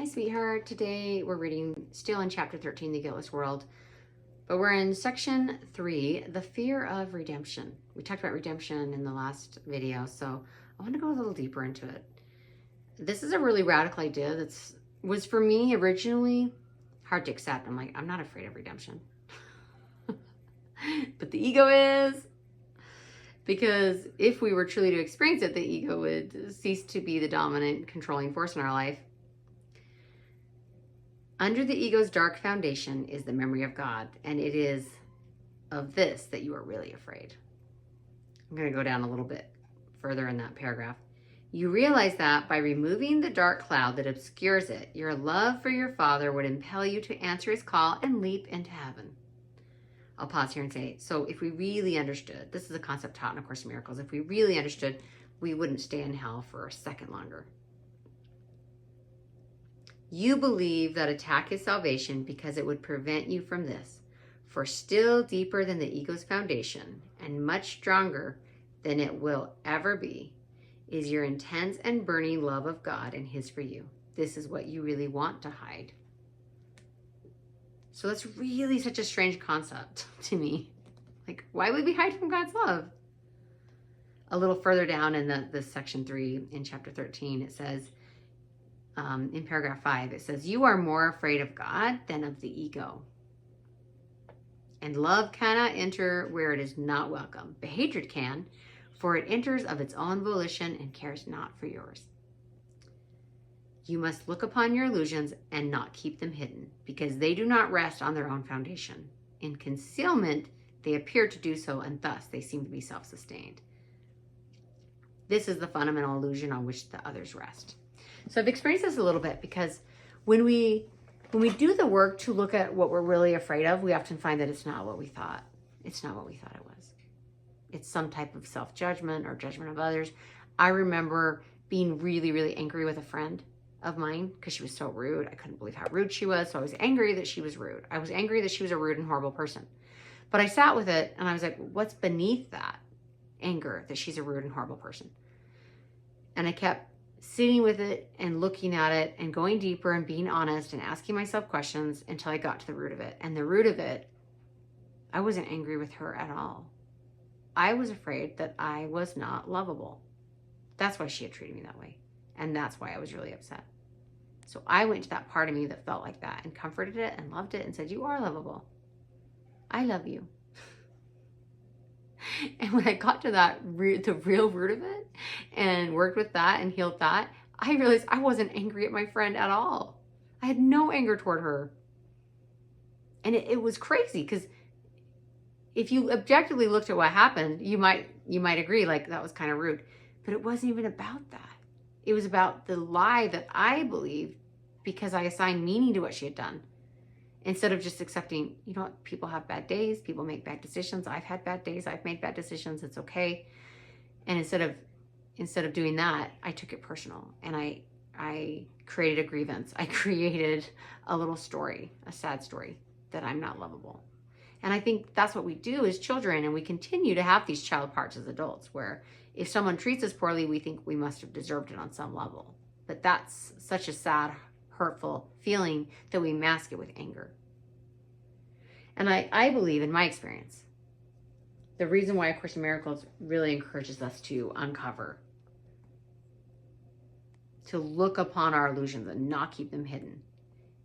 Hi, sweetheart. Today we're reading still in chapter 13, The Guiltless World, but we're in section 3, The Fear of Redemption. We talked about redemption in the last video, so I want to go a little deeper into it. This is a really radical idea that was for me originally hard to accept. I'm like, I'm not afraid of redemption. But the ego is. Because if we were truly to experience it, the ego would cease to be the dominant, controlling force in our life. Under the ego's dark foundation is the memory of God, and it is of this that you are really afraid. I'm going to go down a little bit further in that paragraph. You realize that by removing the dark cloud that obscures it, your love for your Father would impel you to answer his call and leap into heaven. I'll pause here and say, so if we really understood, this is a concept taught in A Course in Miracles, if we really understood, we wouldn't stay in hell for a second longer. You believe that attack is salvation because it would prevent you from this. For still deeper than the ego's foundation, and much stronger than it will ever be, is your intense and burning love of God and his for you. This is what you really want to hide. So that's really such a strange concept to me. Like, why would we hide from God's love? A little further down in the section 3 in chapter 13, it says, in paragraph 5, it says, you are more afraid of God than of the ego. And love cannot enter where it is not welcome, but hatred can, for it enters of its own volition and cares not for yours. You must look upon your illusions and not keep them hidden, because they do not rest on their own foundation. In concealment, they appear to do so, and thus they seem to be self-sustained. This is the fundamental illusion on which the others rest. So I've experienced this a little bit because when we do the work to look at what we're really afraid of, we often find that it's not what we thought. It's not what we thought it was. It's some type of self-judgment or judgment of others. I remember being really, really angry with a friend of mine because she was so rude. I couldn't believe how rude she was. So I was angry that she was rude. I was angry that she was a rude and horrible person. But I sat with it and I was like, what's beneath that anger that she's a rude and horrible person? And I kept sitting with it and looking at it and going deeper and being honest and asking myself questions until I got to the root of it. And the root of it, I wasn't angry with her at all. I was afraid that I was not lovable. That's why she had treated me that way. And that's why I was really upset. So I went to that part of me that felt like that and comforted it and loved it and said, you are lovable. I love you. And when I got to that the real root of it and worked with that and healed that, I realized I wasn't angry at my friend at all. I had no anger toward her. And it was crazy because if you objectively looked at what happened, you might agree like that was kind of rude, but it wasn't even about that. It was about the lie that I believed because I assigned meaning to what she had done. Instead of just accepting, you know what, people have bad days, people make bad decisions. I've had bad days, I've made bad decisions, it's okay. And instead of doing that, I took it personal and I created a grievance. I created a little story, a sad story that I'm not lovable. And I think that's what we do as children, and we continue to have these child parts as adults where if someone treats us poorly, we think we must have deserved it on some level. But that's such a sad, hurtful feeling that we mask it with anger. And I believe, in my experience, the reason why A Course in Miracles really encourages us to uncover, to look upon our illusions and not keep them hidden.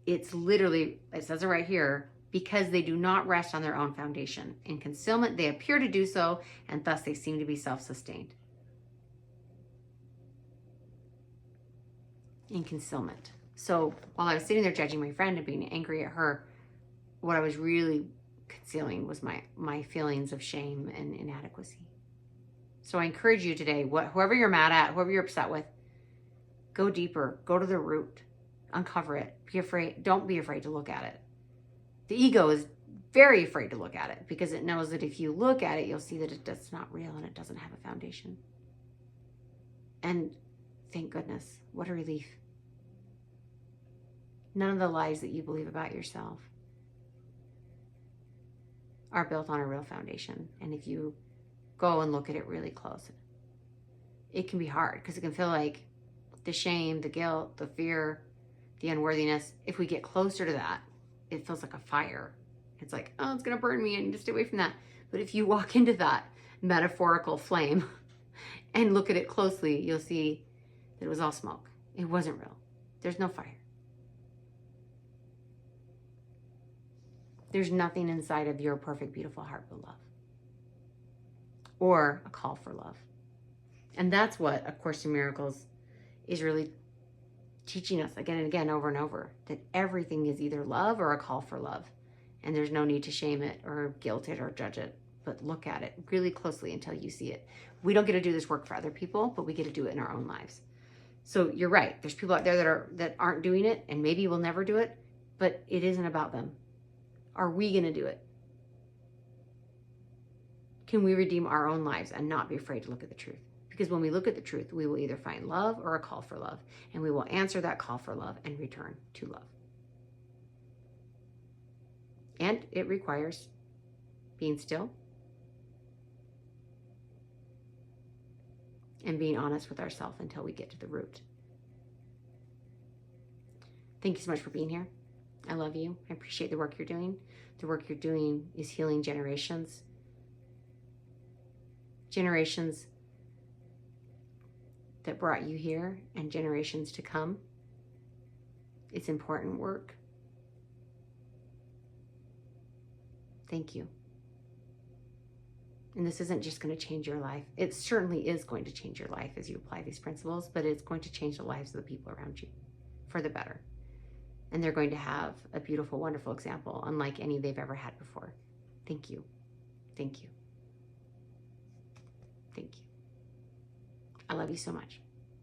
It's literally, it says it right here, because they do not rest on their own foundation. In concealment, they appear to do so, and thus they seem to be self-sustained. In concealment. So while I was sitting there judging my friend and being angry at her, what I was really concealing was my feelings of shame and inadequacy. So I encourage you today, whoever you're mad at, whoever you're upset with, go deeper, go to the root, uncover it, be afraid. Don't be afraid to look at it. The ego is very afraid to look at it because it knows that if you look at it, you'll see that it's not real and it doesn't have a foundation. And thank goodness, what a relief. None of the lies that you believe about yourself are built on a real foundation. And if you go and look at it really close, it can be hard because it can feel like the shame, the guilt, the fear, the unworthiness, if we get closer to that, it feels like a fire. It's like, oh, it's going to burn me. I need to stay away from that. But if you walk into that metaphorical flame and look at it closely, you'll see that it was all smoke. It wasn't real. There's no fire. There's nothing inside of your perfect, beautiful heart but love, or a call for love. And that's what A Course in Miracles is really teaching us again and again, over and over, that everything is either love or a call for love. And there's no need to shame it or guilt it or judge it, but look at it really closely until you see it. We don't get to do this work for other people, but we get to do it in our own lives. So you're right. There's people out there that aren't doing it, and maybe will never do it, but it isn't about them. Are we going to do it? Can we redeem our own lives and not be afraid to look at the truth? Because when we look at the truth, we will either find love or a call for love, and we will answer that call for love and return to love. And it requires being still and being honest with ourselves until we get to the root. Thank you so much for being here. I love you. I appreciate the work you're doing. The work you're doing is healing generations. Generations that brought you here and generations to come. It's important work. Thank you. And this isn't just going to change your life. It certainly is going to change your life as you apply these principles, but it's going to change the lives of the people around you for the better. And they're going to have a beautiful, wonderful example, unlike any they've ever had before. Thank you. Thank you. Thank you. I love you so much.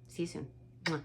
See you soon. Mwah.